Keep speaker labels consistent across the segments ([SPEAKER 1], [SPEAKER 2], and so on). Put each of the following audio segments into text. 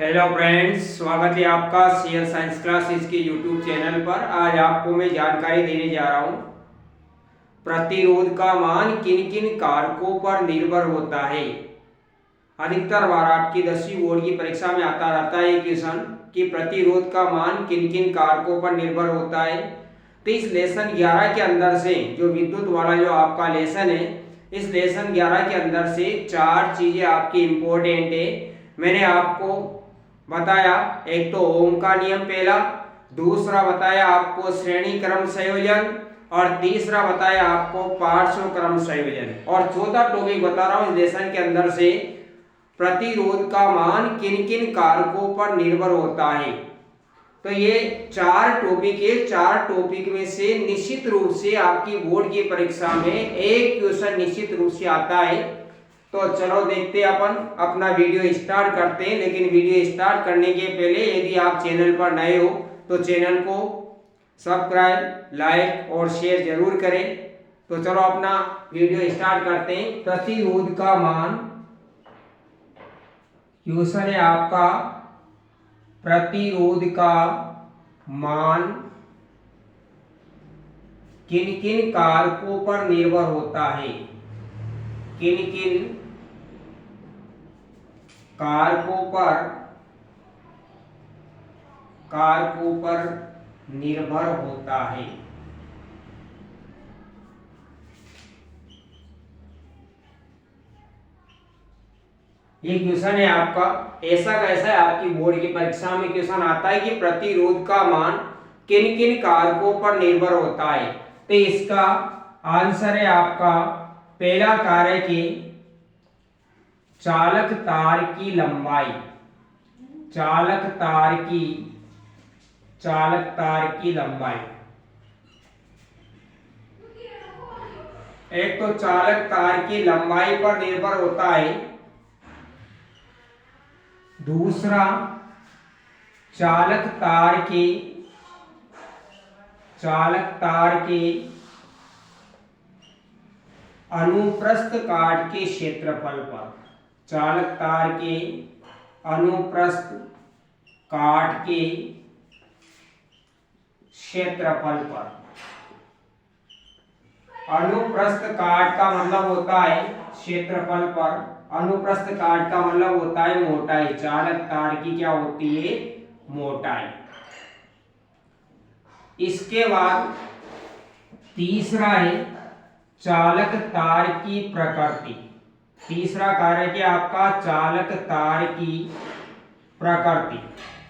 [SPEAKER 1] Hello friends, स्वागत है आपका सीएल साइंस क्लासेस के यूट्यूब चैनल पर। आज आपको मैं जानकारी देने जा रहा हूँ प्रतिरोध का मान किन किन कारकों पर निर्भर होता है। अधिकतर बार आपकी 10वीं बोर्ड की परीक्षा में आता रहता है क्वेश्चन कि प्रतिरोध का मान किन किन कारकों पर निर्भर होता है। तो इस लेसन 11 के अंदर से जो विद्युत वाला जो आपका लेसन है, इस लेसन 11 के अंदर से 4 चीजें आपकी इंपॉर्टेंट है। मैंने आपको बताया, एक तो ओम का नियम पहला, दूसरा बताया आपको श्रेणी क्रम संयोजन, और तीसरा बताया आपको पार्श्व क्रम संयोजन, और चौथा टॉपिक बता रहा हूं इस लेसन के अंदर से प्रतिरोध का मान किन किन कारकों पर निर्भर होता है। तो ये 4 टॉपिक है। 4 टॉपिक में से निश्चित रूप से आपकी बोर्ड की परीक्षा में एक क्वेश्चन निश्चित रूप से आता है। तो चलो देखते हैं, अपन अपना वीडियो स्टार्ट करते हैं। लेकिन वीडियो स्टार्ट करने के पहले यदि आप चैनल पर नए हो तो चैनल को सब्सक्राइब, लाइक और शेयर जरूर करें। तो चलो अपना वीडियो स्टार्ट करते हैं। प्रतिरोध का मान, क्वेश्चन है आपका प्रतिरोध का मान किन किन कारकों पर निर्भर होता है। किन किन कारकों पर निर्भर होता है। ये क्वेश्चन है आपका। ऐसा कैसा है, आपकी बोर्ड की परीक्षा में क्वेश्चन आता है कि प्रतिरोध का मान किन किन कारकों पर निर्भर होता है। तो इसका आंसर है आपका पहला कारक है चालक तार की लंबाई। चालक तार की लंबाई। एक तो चालक तार की लंबाई पर निर्भर होता है, दूसरा चालक तार के अनुप्रस्थ काट के क्षेत्रफल पर। चालक तार के अनुप्रस्थ काट के क्षेत्रफल पर। अनुप्रस्थ काट का मतलब होता है क्षेत्रफल पर, अनुप्रस्थ काट का मतलब होता है मोटाई। चालक तार की क्या होती है? मोटाई। इसके बाद तीसरा है चालक तार की प्रकृति। तीसरा कारक है आपका चालक तार की प्रकृति।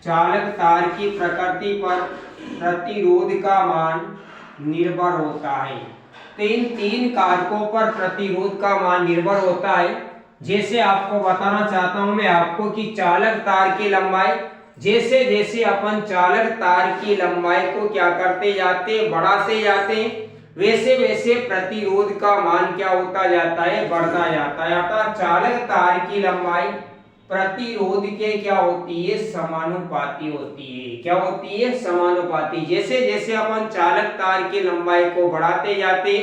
[SPEAKER 1] चालक तार की प्रकृति पर प्रतिरोध का मान निर्भर होता है। तो इन 3 कारकों पर प्रतिरोध का मान निर्भर होता है। जैसे आपको बताना चाहता हूं मैं आपको कि चालक तार की लंबाई, जैसे जैसे अपन चालक तार की लंबाई को क्या करते जाते, बढ़ाते जाते, वैसे वैसे प्रतिरोध का मान क्या होता जाता है? बढ़ता जाता है। अर्थात चालक तार की लंबाई प्रतिरोध के क्या होती है? समानुपाती होती है। क्या होती है? समानुपाती। जैसे जैसे अपन चालक तार की लंबाई को बढ़ाते जाते,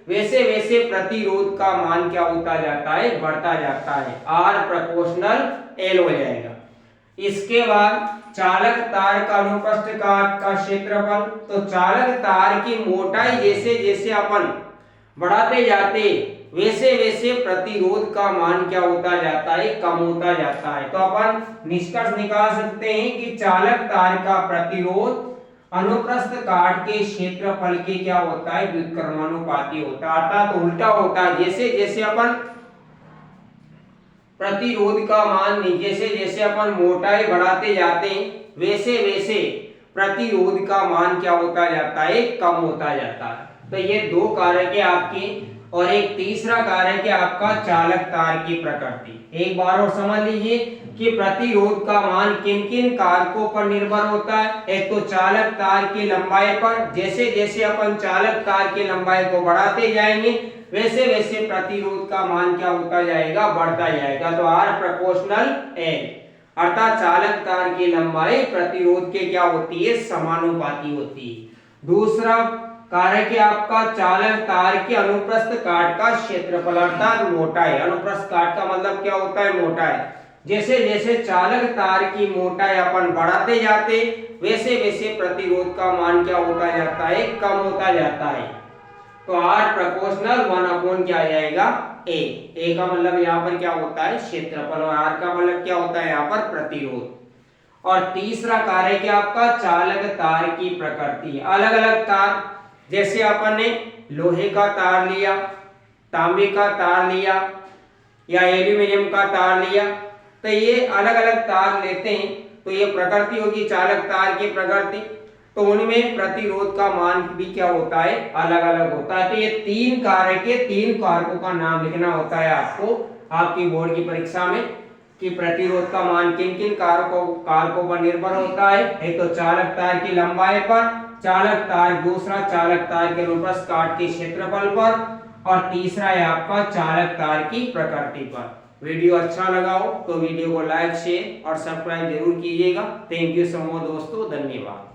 [SPEAKER 1] वैसे वैसे प्रतिरोध का मान क्या होता जाता है? बढ़ता जाता है। R प्रोपोर्शनल L हो जाएगा। इसके बाद चालक तार का अनुप्रस्थ काट का क्षेत्रफल। तो चालक तार की मोटाई जैसे जैसे अपन बढ़ाते जाते, वैसे वैसे प्रतिरोध का मान क्या होता जाता है? कम होता जाता है। तो अपन निष्कर्ष निकाल सकते हैं कि चालक तार का प्रतिरोध अनुप्रस्थ काट के क्षेत्रफल के क्या होता है? व्युत्क्रमानुपाती होता है। अर्थात उल्टा होता है। जैसे जैसे अपन प्रतिरोध का मान, जैसे जैसे अपन मोटाई बढ़ाते जाते हैं, वैसे वैसे प्रतिरोध का मान क्या होता जाता है? कम होता जाता है। तो ये 2 कारक है आपके, और एक तीसरा कारक है आपका चालक तार की प्रकृति। एक बार और समझ लीजिए कि प्रतिरोध का मान किन किन कारकों पर निर्भर होता है। एक तो चालक तार की लंबाई पर, जैसे जैसे अपन चालक तार की लंबाई को बढ़ाते जाएंगे, वैसे वैसे प्रतिरोध का मान क्या होता जाएगा? बढ़ता जाएगा। तो R प्रोपोर्शनल L, अर्थात चालक तार की लंबाई प्रतिरोध के क्या होती है? समानुपाती होती है। दूसरा कारक है आपका चालक तार के अनुप्रस्थ काट का क्षेत्रफल, अर्थात मोटाई। अनुप्रस्थ काट का मतलब क्या होता है? मोटाई। जैसे जैसे चालक तार की मोटाई अपन बढ़ाते जाते वैसे वैसे प्रतिरोध का मान क्या होता जाता है, कम होता जाता है। तो R प्रोपोर्शनल 1 क्या आ जाएगा, A का मतलब यहाँ पर क्या होता है, क्षेत्रफल, और R का मतलब क्या होता है यहाँ पर, प्रतिरोध। और तीसरा कार्य क्या आपका, चालक तार की प्रकृति। अलग अलग तार, जैसे अपन ने लोहे का तार लिया, तांबे का तार लिया या एल्यूमिनियम का तार लिया, तो ये अलग अलग तार लेते हैं तो ये प्रकृति होगी चालक तार की प्रकृति। तो उनमें प्रतिरोध का मान भी क्या होता है, अलग अलग होता है। तो ये तीन कार्य के तीन कारकों का नाम लिखना होता है आपको आपकी बोर्ड की परीक्षा में, कि प्रतिरोध का मान किन किन कारकों पर निर्भर होता है। एक तो चालक तार की लंबाई पर, चालक तार, दूसरा चालक तार के अनुप्रस्थ काट के क्षेत्रफल पर, और तीसरा है आपका चालक तार की प्रकृति पर। वीडियो अच्छा लगा हो तो वीडियो को लाइक, शेयर और सब्सक्राइब जरूर कीजिएगा। थैंक यू सो मच दोस्तों, धन्यवाद।